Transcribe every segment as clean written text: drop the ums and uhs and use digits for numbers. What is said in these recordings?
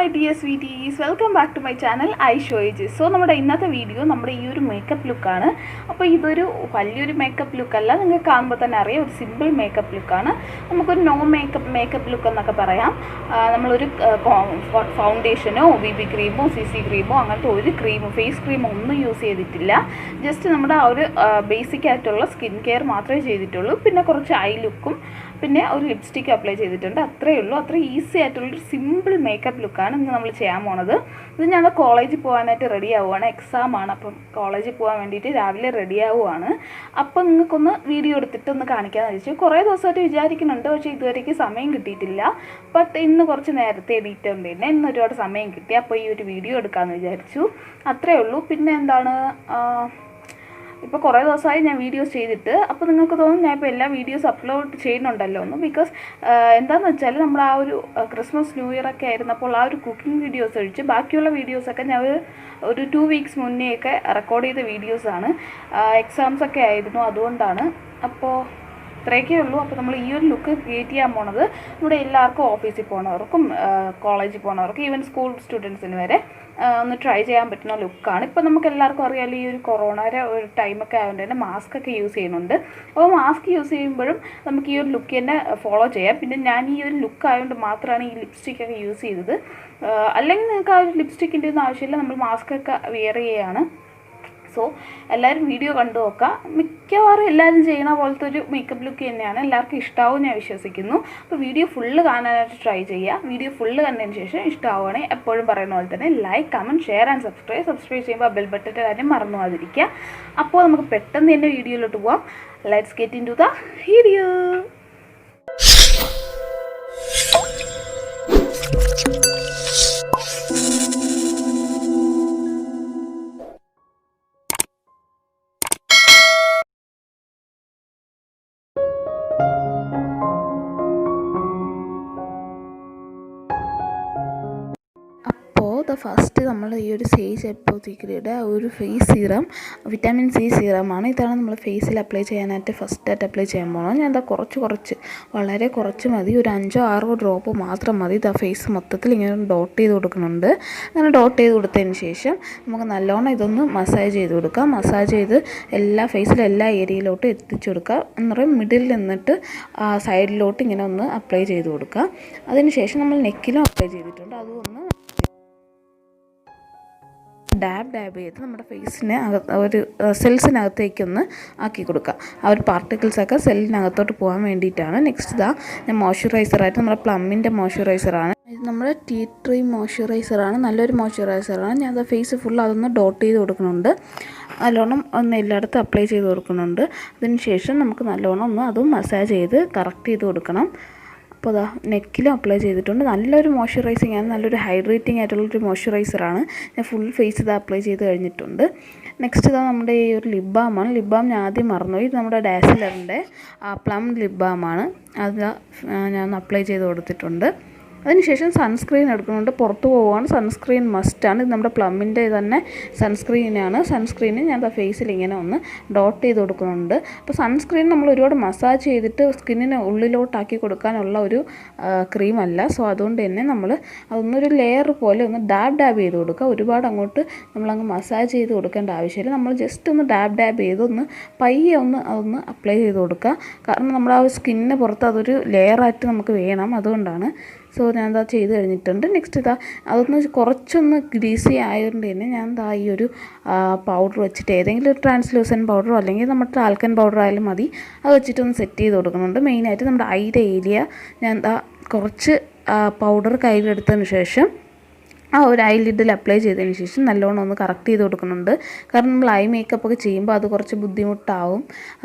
my dear sweeties, welcome back to my channel Aish Voyages. So നമ്മുടെ ഇന്നത്തെ video നമ്മുടെ ഈ ഒരു മേക്കപ്പ് ലുക്കാണ്. അപ്പോൾ ഇതൊരു വലിയൊരു മേക്കപ്പ് ലുക്ക് അല്ല, നിങ്ങൾക്ക് കാണുമ്പോൾ തന്നെ അറിയാം ഒരു സിമ്പിൾ മേക്കപ്പ് ലുക്കാണ്. നമുക്കൊരു നോ മേക്കപ്പ് ലുക്ക് എന്നൊക്കെ പറയാം. നമ്മളൊരു ഫൗണ്ടേഷനോ BB ക്രീമോ CC ക്രീമോ അങ്ങനത്തെ ഒരു ക്രീമോ ഫേസ് ക്രീമോ ഒന്നും യൂസ് ചെയ്തിട്ടില്ല. ജസ്റ്റ് നമ്മുടെ ആ ഒരു ബേസിക് ആയിട്ടുള്ള സ്കിൻ കെയർ മാത്രമേ ചെയ്തിട്ടുള്ളൂ. പിന്നെ കുറച്ച് ഐ ലുക്കും പിന്നെ ഒരു ലിപ്സ്റ്റിക്ക് അപ്ലൈ ചെയ്തിട്ടുണ്ട്. അത്രയേ ഉള്ളൂ. അത്ര ഈസി ആയിട്ടുള്ളൊരു സിമ്പിൾ മേക്കപ്പ് ലുക്കാണ് ഇന്ന് നമ്മൾ ചെയ്യാൻ പോണത്. ഇത് ഞാൻ കോളേജിൽ പോകാനായിട്ട് റെഡി ആവുകയാണ്. എക്സാമാണ്, അപ്പം കോളേജിൽ പോകാൻ വേണ്ടിയിട്ട് രാവിലെ റെഡി ആവുകയാണ്. അപ്പം നിങ്ങൾക്കൊന്ന് വീഡിയോ എടുത്തിട്ട് ഒന്ന് കാണിക്കാമെന്ന് വെച്ചു. കുറേ ദിവസമായിട്ട് വിചാരിക്കുന്നുണ്ട്, പക്ഷേ ഇതുവരേക്ക് സമയം കിട്ടിയിട്ടില്ല. ബട്ട് ഇന്ന് കുറച്ച് നേരത്തെ എണീറ്റുണ്ട്, പിന്നെ ഇന്ന് ഒരുപാട് സമയം കിട്ടി. അപ്പോൾ ഈ ഒരു വീഡിയോ എടുക്കാമെന്ന് വിചാരിച്ചു. അത്രയേ ഉള്ളൂ. പിന്നെ എന്താണ്, ഇപ്പോൾ കുറേ ദിവസമായി ഞാൻ വീഡിയോസ് ചെയ്തിട്ട്. അപ്പോൾ നിങ്ങൾക്ക് തോന്നും ഞാൻ ഇപ്പോൾ എല്ലാ വീഡിയോസ് അപ്ലോഡ് ചെയ്യുന്നുണ്ടല്ലോ എന്ന്. ബിക്കോസ് എന്താണെന്ന് വെച്ചാൽ നമ്മൾ ആ ഒരു ക്രിസ്മസ് ന്യൂ ഇയർ ഒക്കെ ആയിരുന്നപ്പോൾ ആ ഒരു കുക്കിംഗ് വീഡിയോസ് ഒഴിച്ച് ബാക്കിയുള്ള വീഡിയോസൊക്കെ ഞാൻ ഒരു 2 വീക്സ് മുന്നേയൊക്കെ റെക്കോർഡ് ചെയ്ത വീഡിയോസാണ്. എക്സാംസ് ഒക്കെ ആയിരുന്നു, അതുകൊണ്ടാണ്. അപ്പോൾ ഇത്രയൊക്കെ ഉള്ളൂ. അപ്പോൾ നമ്മൾ ഈ ഒരു ലുക്ക് ക്രിയേറ്റ് ചെയ്യാൻ പോണത് ഇവിടെ എല്ലാവർക്കും ഓഫീസിൽ പോകുന്നവർക്കും കോളേജിൽ പോകുന്നവർക്കും ഈവൻ സ്കൂൾ സ്റ്റുഡൻസിന് വരെ ഒന്ന് ട്രൈ ചെയ്യാൻ പറ്റുന്ന ലുക്കാണ്. ഇപ്പോൾ നമുക്ക് എല്ലാവർക്കും അറിയാമല്ലോ, ഈ ഒരു കൊറോണയുടെ ഒരു ടൈമൊക്കെ ആയതുകൊണ്ട് തന്നെ മാസ്ക് ഒക്കെ യൂസ് ചെയ്യുന്നുണ്ട്. അപ്പോൾ മാസ്ക് യൂസ് ചെയ്യുമ്പോഴും നമുക്ക് ഈ ഒരു ലുക്ക് തന്നെ ഫോളോ ചെയ്യാം. പിന്നെ ഞാൻ ഈ ഒരു ലുക്ക് ആയതുകൊണ്ട് മാത്രമാണ് ഈ ലിപ്സ്റ്റിക്കൊക്കെ യൂസ് ചെയ്തത്. അല്ലെങ്കിൽ നിങ്ങൾക്ക് ആ ഒരു ലിപ്സ്റ്റിക്കിൻ്റെ ഒന്നും ആവശ്യമില്ല, നമ്മൾ മാസ്ക് ഒക്കെ വെയർ ചെയ്യുകയാണ്. സോ എല്ലാവരും വീഡിയോ കണ്ടു നോക്കാം. മിക്കവാറും എല്ലാവരും ചെയ്യുന്ന പോലത്തെ ഒരു മേക്കപ്പ് ലുക്ക് തന്നെയാണ്. എല്ലാവർക്കും ഇഷ്ടമാവും ഞാൻ വിശ്വസിക്കുന്നു. അപ്പോൾ വീഡിയോ ഫുള്ള് കാണാനായിട്ട് ട്രൈ ചെയ്യുക. വീഡിയോ ഫുള്ള് കണ്ടതിന് ശേഷം ഇഷ്ടമാവുകയാണെങ്കിൽ എപ്പോഴും പറയുന്ന പോലെ തന്നെ like, comment, share and subscribe ചെയ്യുമ്പോൾ ബെൽ ബട്ടൻ്റെ കാര്യം മറന്നു പോകാതിരിക്കുക. അപ്പോൾ നമുക്ക് പെട്ടെന്ന് തന്നെ വീഡിയോയിലോട്ട് പോവാം. Let's get into the video. First നമ്മൾ ഈ ഒരു സേജ് എപ്പോത്തിക്കയുടെ ഒരു ഫേസ് സീറം, വിറ്റാമിൻ C സീറമാണ്. ഇതാണ് നമ്മൾ ഫേസിൽ അപ്ലൈ ചെയ്യാനായിട്ട് ഫസ്റ്റായിട്ട് അപ്ലൈ ചെയ്യാൻ പോകണം. ഞാൻ എന്താ കുറച്ച് വളരെ കുറച്ച് മതി, ഒരു 5-6 ഡ്രോപ്പ് മാത്രം മതി. ഇതാ ഫേസ് മൊത്തത്തിൽ ഇങ്ങനെ ഡോട്ട് ചെയ്ത് കൊടുക്കുന്നുണ്ട്. അങ്ങനെ ഡോട്ട് ചെയ്ത് കൊടുത്തതിന് ശേഷം നമുക്ക് നല്ലോണം ഇതൊന്ന് മസാജ് ചെയ്ത് കൊടുക്കാം. മസാജ് ചെയ്ത് എല്ലാ ഫേസിലും എല്ലാ ഏരിയയിലോട്ടും എത്തിച്ചു കൊടുക്കുക. എന്ന് മിഡിൽ നിന്നിട്ട് സൈഡിലോട്ട് ഇങ്ങനെ ഒന്ന് അപ്ലൈ ചെയ്ത് കൊടുക്കുക. അതിന് ശേഷം നമ്മൾ നെക്കിലും അപ്ലൈ ചെയ്തിട്ടുണ്ട്. അതൊന്ന് ഡാബ് ചെയ്ത് നമ്മുടെ ഫേസിനെ ഒരു സെൽസിനകത്തേക്കൊന്ന് ആക്കി കൊടുക്കുക. ആ ഒരു പാർട്ടിക്കിൾസൊക്കെ സെല്ലിനകത്തോട്ട് പോകാൻ വേണ്ടിയിട്ടാണ്. നെക്സ്റ്റ് ഇതാ ഞാൻ മോയ്സ്ചറൈസറായിട്ട് നമ്മുടെ പ്ലമ്മിൻ്റെ മോയ്സ്ചറൈസറാണ്. ഇത് നമ്മുടെ ടീ ട്രീ മോയ്സ്ചറൈസറാണ്. നല്ലൊരു മോയ്സ്ചറൈസറാണ്. ഞാൻ അത് ഫേസ് ഫുൾ അതൊന്ന് ഡോട്ട് ചെയ്ത് കൊടുക്കുന്നുണ്ട്. നല്ലോണം ഒന്ന് എല്ലായിടത്തും അപ്ലൈ ചെയ്ത് കൊടുക്കുന്നുണ്ട്. അതിന് ശേഷം നമുക്ക് നല്ലോണം ഒന്ന് അതും മസാജ് ചെയ്ത് കറക്റ്റ് ചെയ്ത് കൊടുക്കണം. അപ്പോൾ അതാ നെക്കിലും അപ്ലൈ ചെയ്തിട്ടുണ്ട്. നല്ലൊരു മോയ്സ്ചറൈസിങ് ആണ്, നല്ലൊരു ഹൈഡ്രേറ്റിംഗ് ആയിട്ടുള്ളൊരു മോയ്സ്ചറൈസറാണ്. ഞാൻ ഫുൾ ഫേസ് ഇത് അപ്ലൈ ചെയ്ത് കഴിഞ്ഞിട്ടുണ്ട്. നെക്സ്റ്റ് ഇതാ നമ്മുടെ ഈ ഒരു ലിപ് ബാമാണ്. ലിപ് ബാം ഞാൻ ആദ്യം മറന്നുപോയി. ഇത് നമ്മുടെ ഡാസിലറിൻ്റെ പ്ലം ലിപ് ബാമാണ്. അത് ഞാൻ അപ്ലൈ ചെയ്ത് കൊടുത്തിട്ടുണ്ട്. അതിനുശേഷം സൺസ്ക്രീൻ എടുക്കുന്നുണ്ട്. പുറത്ത് പോവുകയാണ്, സൺസ്ക്രീൻ മസ്റ്റാണ്. ഇത് നമ്മുടെ പ്ലമ്മിൻ്റെ തന്നെ സൺസ്ക്രീനാണ്. സൺസ്ക്രീന് ഞാൻ ഫേസിൽ ഇങ്ങനെ ഒന്ന് ഡോട്ട് ചെയ്ത് കൊടുക്കുന്നുണ്ട്. അപ്പോൾ സൺസ്ക്രീൻ നമ്മൾ ഒരുപാട് മസാജ് ചെയ്തിട്ട് സ്കിന്നിന് ഉള്ളിലോട്ടാക്കി കൊടുക്കാനുള്ള ഒരു ക്രീമല്ല. സോ അതുകൊണ്ട് തന്നെ നമ്മൾ അതൊന്നൊരു ലെയർ പോലെ ഒന്ന് ഡാബ് ചെയ്ത് കൊടുക്കുക. ഒരുപാട് അങ്ങോട്ട് നമ്മളങ്ങ് മസാജ് ചെയ്ത് കൊടുക്കേണ്ട ആവശ്യമില്ല. നമ്മൾ ജസ്റ്റ് ഒന്ന് ഡാബ് ചെയ്ത് ഒന്ന് പയ്യെ അതൊന്ന് അപ്ലൈ ചെയ്ത് കൊടുക്കുക. കാരണം നമ്മുടെ ആ സ്കിന്നിന് പുറത്ത് അതൊരു ലെയറായിട്ട് നമുക്ക് വേണം, അതുകൊണ്ടാണ്. സോ ഞാൻ എന്താ ചെയ്ത് കഴിഞ്ഞിട്ടുണ്ട്. നെക്സ്റ്റ് ഇതാ അതൊന്ന് കുറച്ചൊന്ന് ഗ്രീസി ആയതുകൊണ്ട് തന്നെ ഞാൻ എന്താ ഈ ഒരു പൗഡർ വെച്ചിട്ട് ഏതെങ്കിലും ഒരു ട്രാൻസ്ലൂസൻ പൗഡറോ അല്ലെങ്കിൽ നമ്മുടെ ആൽക്കൻ പൗഡർ ആയാലും മതി, അത് വെച്ചിട്ടൊന്ന് സെറ്റ് ചെയ്ത് കൊടുക്കുന്നുണ്ട്. മെയിനായിട്ട് നമ്മുടെ ഐയുടെ ഏരിയ ഞാൻ എന്താ കുറച്ച് പൗഡർ കയ്യിലെടുത്തതിന് ശേഷം ആ ഒരു ഐ ലിഡിൽ അപ്ലൈ ചെയ്തതിന് ശേഷം നല്ലോണം ഒന്ന് കറക്റ്റ് ചെയ്ത് കൊടുക്കുന്നുണ്ട്. കാരണം നമ്മൾ ഐ മേക്കപ്പ് ഒക്കെ ചെയ്യുമ്പോൾ അത് കുറച്ച് ബുദ്ധിമുട്ടാവും,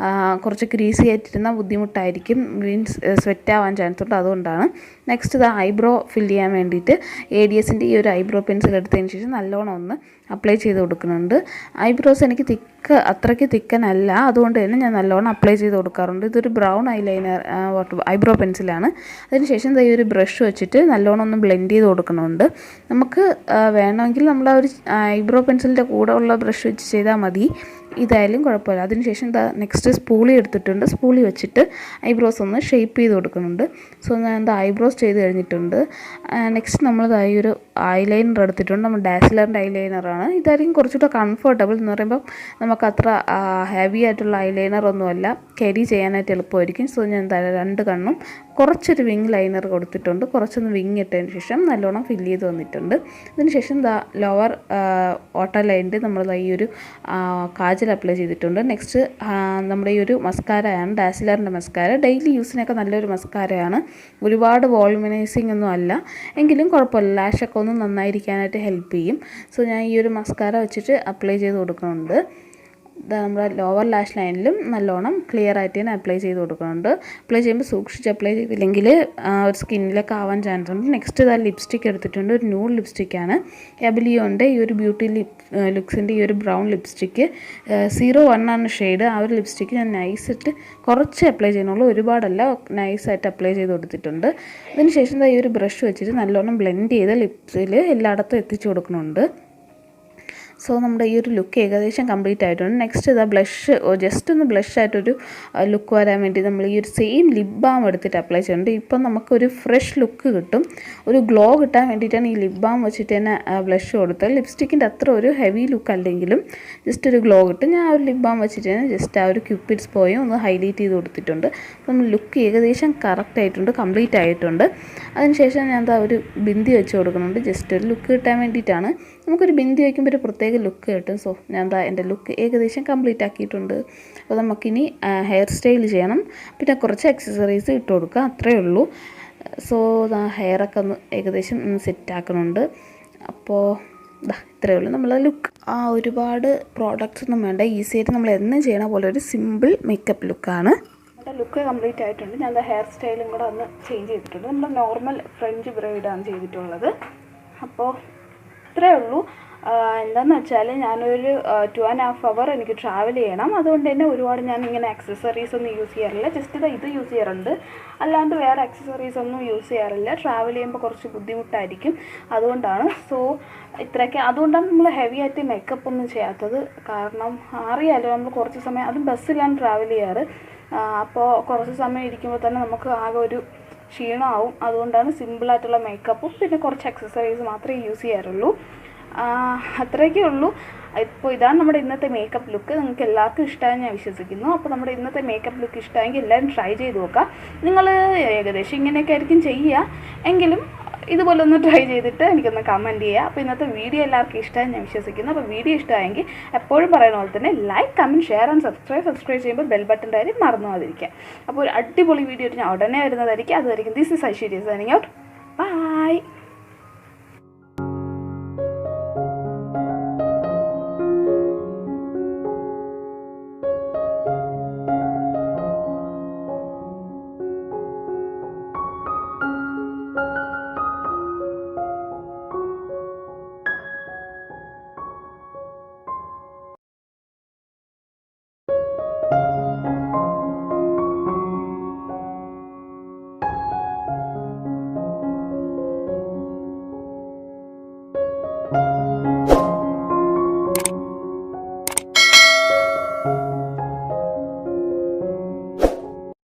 കുറച്ച് ഗ്രീസി ആയിട്ടിരുന്നാൽ ബുദ്ധിമുട്ടായിരിക്കും, മീൻസ് സ്വെറ്റ് ആവാൻ ചാൻസ് ഉണ്ട്. അതുകൊണ്ടാണ്. നെക്സ്റ്റ് ഇത് ഐബ്രോ ഫില്ല് ചെയ്യാൻ വേണ്ടിയിട്ട് ADSൻ്റെ ഈ ഒരു ഐബ്രോ പെൻസിൽ എടുത്തതിന് ശേഷം നല്ലോണം ഒന്ന് അപ്ലൈ ചെയ്ത് കൊടുക്കുന്നുണ്ട്. ഐബ്രോസ് എനിക്ക് അത്രയ്ക്ക് തിക്കനല്ല, അതുകൊണ്ട് തന്നെ ഞാൻ നല്ലോണം അപ്ലൈ ചെയ്ത് കൊടുക്കാറുണ്ട്. ഇതൊരു ബ്രൗൺ ഐലൈനർ ഐബ്രോ പെൻസിലാണ്. അതിനുശേഷം ഈ ഒരു ബ്രഷ് വെച്ചിട്ട് നല്ലോണം ഒന്ന് ബ്ലെൻഡ് ചെയ്ത് കൊടുക്കുന്നുണ്ട്. നമുക്ക് വേണമെങ്കിൽ നമ്മൾ ആ ഒരു ഐബ്രോ പെൻസിലിൻ്റെ കൂടെ ഉള്ള ബ്രഷ് വെച്ച് ചെയ്താൽ മതി, ഇതായാലും കുഴപ്പമില്ല. അതിനുശേഷം നെക്സ്റ്റ് സ്പൂളി എടുത്തിട്ടുണ്ട്. സ്പൂളി വെച്ചിട്ട് ഐബ്രോസ് ഒന്ന് ഷേപ്പ് ചെയ്ത് കൊടുക്കുന്നുണ്ട്. സോ ഞാൻ ഐബ്രോസ് ചെയ്ത് കഴിഞ്ഞിട്ടുണ്ട്. നെക്സ്റ്റ് നമ്മൾ ഈ ഒരു ഐലൈനർ എടുത്തിട്ടുണ്ട്. നമ്മൾ ഡാസ്ലറിൻ്റെ ഐലൈനറാണ്. ഇതായിരിക്കും കുറച്ചുകൂടെ കംഫർട്ടബിൾ എന്ന് പറയുമ്പോൾ നമുക്കത്ര ഹെവി ആയിട്ടുള്ള ഐലൈനർ ഒന്നുമല്ല, ക്യാരി ചെയ്യാനായിട്ട് എളുപ്പമായിരിക്കും. സോ ഞാൻ രണ്ട് കണ്ണും കുറച്ചൊരു വിങ് ലൈനർ കൊടുത്തിട്ടുണ്ട്. കുറച്ചൊന്ന് വിങ് ഇട്ടതിന് ശേഷം നല്ലോണം ഫില്ല് ചെയ്ത് വന്നിട്ടുണ്ട്. അതിനുശേഷം ലോവർ ഓട്ടർ ലൈനിൽ നമ്മൾ ഈ ഒരു കാജൽ അപ്ലൈ ചെയ്തിട്ടുണ്ട്. നെക്സ്റ്റ് നമ്മുടെ ഈ ഒരു മസ്കാരയാണ്, ഡാസ്ലറിൻ്റെ മസ്കാര. ഡെയിലി യൂസിനൊക്കെ നല്ലൊരു മസ്കാരയാണ്. ഒരുപാട് വോളുമിനൈസിങ് ഒന്നും അല്ല, എങ്കിലും കുഴപ്പമില്ല, ലാഷൊക്കെ ഒന്ന് നന്നായിരിക്കാനായിട്ട് ഹെൽപ്പ് ചെയ്യും. സോ ഞാൻ ഈ ഒരു മസ്കാര വെച്ചിട്ട് അപ്ലൈ ചെയ്ത് കൊടുക്കുന്നുണ്ട്. നമ്മുടെ ലോവർ ലാഷ് ലൈനിലും നല്ലോണം ക്ലിയർ ആയിട്ട് തന്നെ അപ്ലൈ ചെയ്ത് കൊടുക്കുന്നുണ്ട്. അപ്ലൈ ചെയ്യുമ്പോൾ സൂക്ഷിച്ച് അപ്ലൈ ചെയ്തില്ലെങ്കിൽ ഒരു സ്കിന്നിലൊക്കെ ആവാൻ ചാൻസ് ഉണ്ട്. നെക്സ്റ്റ് ലിപ്സ്റ്റിക് എടുത്തിട്ടുണ്ട്. ഒരു ന്യൂഡ് ലിപ്സ്റ്റിക്കാണ്, എബിലിയോൻ്റെ ഈ ഒരു ബ്യൂട്ടി ലുക്സിൻ്റെ ഈ ഒരു ബ്രൗൺ ലിപ്സ്റ്റിക്ക് 01 ആണ് ഷെയ്ഡ്. ആ ഒരു ലിപ്സ്റ്റിക്ക് ഞാൻ നൈസായിട്ട് കുറച്ച് അപ്ലൈ ചെയ്യുന്നുള്ളൂ, ഒരുപാടല്ല, നൈസായിട്ട് അപ്ലൈ ചെയ്ത് കൊടുത്തിട്ടുണ്ട്. അതിനുശേഷം ഈ ഒരു ബ്രഷ് വെച്ചിട്ട് നല്ലോണം ബ്ലെൻഡ് ചെയ്ത് ലിപ്സിൽ എല്ലായിടത്തും എത്തിച്ചു കൊടുക്കുന്നുണ്ട്. സോ നമ്മുടെ ഈ ഒരു ലുക്ക് ഏകദേശം കംപ്ലീറ്റ് ആയിട്ടുണ്ട്. നെക്സ്റ്റ് ബ്ലഷ്, ജസ്റ്റ് ഒന്ന് ബ്ലഷായിട്ടൊരു ലുക്ക് വരാൻ വേണ്ടി നമ്മൾ ഈ ഒരു സെയിം ലിപ് ബാം എടുത്തിട്ട് അപ്ലൈ ചെയ്യുന്നുണ്ട്. ഇപ്പം നമുക്കൊരു ഫ്രഷ് ലുക്ക് കിട്ടും, ഒരു ഗ്ലോ കിട്ടാൻ വേണ്ടിയിട്ടാണ് ഈ ലിപ് ബാം വെച്ചിട്ട് തന്നെ ബ്ലഷ് കൊടുത്തത്. ലിപ്സ്റ്റിക്കിൻ്റെ അത്ര ഒരു ഹെവി ലുക്ക് അല്ലെങ്കിലും ജസ്റ്റ് ഒരു ഗ്ലോ കിട്ടും. ഞാൻ ആ ഒരു ലിപ് ബാം വെച്ചിട്ട് തന്നെ ജസ്റ്റ് ആ ഒരു ക്യൂപ്പിഡ്സ് പോയും ഒന്ന് ഹൈലൈറ്റ് ചെയ്ത് കൊടുത്തിട്ടുണ്ട്. നമ്മൾ ലുക്ക് ഏകദേശം കറക്റ്റ് ആയിട്ടുണ്ട്, കംപ്ലീറ്റ് ആയിട്ടുണ്ട്. അതിനുശേഷം ഞാൻ ഒരു ബിന്ദി വെച്ച് കൊടുക്കുന്നുണ്ട്, ജസ്റ്റ് ഒരു ലുക്ക് കിട്ടാൻ വേണ്ടിയിട്ടാണ്. നമുക്കൊരു ബിന്ദി വയ്ക്കുമ്പോൾ ഒരു പ്രത്യേക ലുക്ക് കിട്ടും. സോ ഞാൻ എൻ്റെ ലുക്ക് ഏകദേശം കംപ്ലീറ്റ് ആക്കിയിട്ടുണ്ട്. അപ്പോൾ നമുക്കിനി ഹെയർ സ്റ്റൈൽ ചെയ്യണം, പിന്നെ കുറച്ച് ആക്സസറീസ് ഇട്ട് കൊടുക്കുക, അത്രയേ ഉള്ളൂ. സോ ഹെയറൊക്കെ ഒന്ന് ഏകദേശം സെറ്റ് ആക്കണുണ്ട്. അപ്പോൾ ഇത്രയേ ഉള്ളൂ നമ്മളെ ലുക്ക്. ഒരുപാട് പ്രോഡക്റ്റ്സ് ഒന്നും വേണ്ട, ഈസി ആയിട്ട് നമ്മൾ എന്നും ചെയ്യണ പോലെ ഒരു സിമ്പിൾ മേക്കപ്പ് ലുക്കാണ്. നമ്മുടെ ലുക്ക് കംപ്ലീറ്റ് ആയിട്ടുണ്ട്. ഞാൻ ഹെയർ സ്റ്റൈലും കൂടെ ഒന്ന് ചേഞ്ച് ചെയ്തിട്ടുണ്ട്. നമ്മൾ നോർമൽ ഫ്രഞ്ച് ബ്രൈഡാണ് ചെയ്തിട്ടുള്ളത്. അപ്പോൾ ഇത്രയേ ഉള്ളൂ. എന്താണെന്ന് വെച്ചാൽ ഞാനൊരു 2.5 hour എനിക്ക് ട്രാവൽ ചെയ്യണം. അതുകൊണ്ട് തന്നെ ഒരുപാട് ഞാൻ ഇങ്ങനെ ആക്സസറീസ് ഒന്നും യൂസ് ചെയ്യാറില്ല. ജസ്റ്റ് ഇത് യൂസ് ചെയ്യാറുണ്ട്, അല്ലാണ്ട് വേറെ ആക്സസറീസ് ഒന്നും യൂസ് ചെയ്യാറില്ല. ട്രാവൽ ചെയ്യുമ്പോൾ കുറച്ച് ബുദ്ധിമുട്ടായിരിക്കും, അതുകൊണ്ടാണ്. സോ ഇത്രയൊക്കെ, അതുകൊണ്ടാണ് നമ്മൾ ഹെവി ആയിട്ട് മേക്കപ്പ് ഒന്നും ചെയ്യാത്തത്. കാരണം അറിയാമല്ലോ, നമ്മൾ കുറച്ച് സമയം, അതും ബസ്സിലാണ് ട്രാവൽ ചെയ്യാറ്. അപ്പോൾ കുറച്ച് സമയം ഇരിക്കുമ്പോൾ തന്നെ നമുക്ക് ആകെ ഒരു ക്ഷീണമാവും. അതുകൊണ്ടാണ് സിമ്പിളായിട്ടുള്ള മേക്കപ്പും പിന്നെ കുറച്ച് ആക്സസറീസ് മാത്രമേ യൂസ് ചെയ്യാറുള്ളൂ. അത്രയൊക്കെ ഉള്ളൂ. ഇപ്പോൾ ഇതാണ് നമ്മുടെ ഇന്നത്തെ മേക്കപ്പ് ലുക്ക്. നിങ്ങൾക്ക് എല്ലാവർക്കും ഇഷ്ടമായി ഞാൻ വിശ്വസിക്കുന്നു. അപ്പോൾ നമ്മുടെ ഇന്നത്തെ മേക്കപ്പ് ലുക്ക് ഇഷ്ടമായെങ്കിൽ എല്ലാവരും ട്രൈ ചെയ്ത് നോക്കുക. നിങ്ങൾ ഏകദേശം ഇങ്ങനെയൊക്കെ ആയിരിക്കും ചെയ്യുക, എങ്കിലും ഇതുപോലെ ഒന്ന് ട്രൈ ചെയ്തിട്ട് എനിക്കൊന്ന് കമൻറ്റ് ചെയ്യുക. അപ്പോൾ ഇന്നത്തെ വീഡിയോ എല്ലാവർക്കും ഇഷ്ടമായി ഞാൻ വിശ്വസിക്കുന്നു. അപ്പോൾ വീഡിയോ ഇഷ്ടമായെങ്കിൽ എപ്പോഴും പറയുന്ന പോലെ തന്നെ like, comment, share and subscribe ചെയ്യുമ്പോൾ ബെൽ ബട്ടൻ്റെ കാര്യം മറന്നു പോകാതിരിക്കുക. അപ്പോൾ ഒരു അടിപൊളി വീഡിയോ ഞാൻ ഉടനെ വരുന്നതായിരിക്കും. അതുവരെയും this is Aishwarya signing out. By.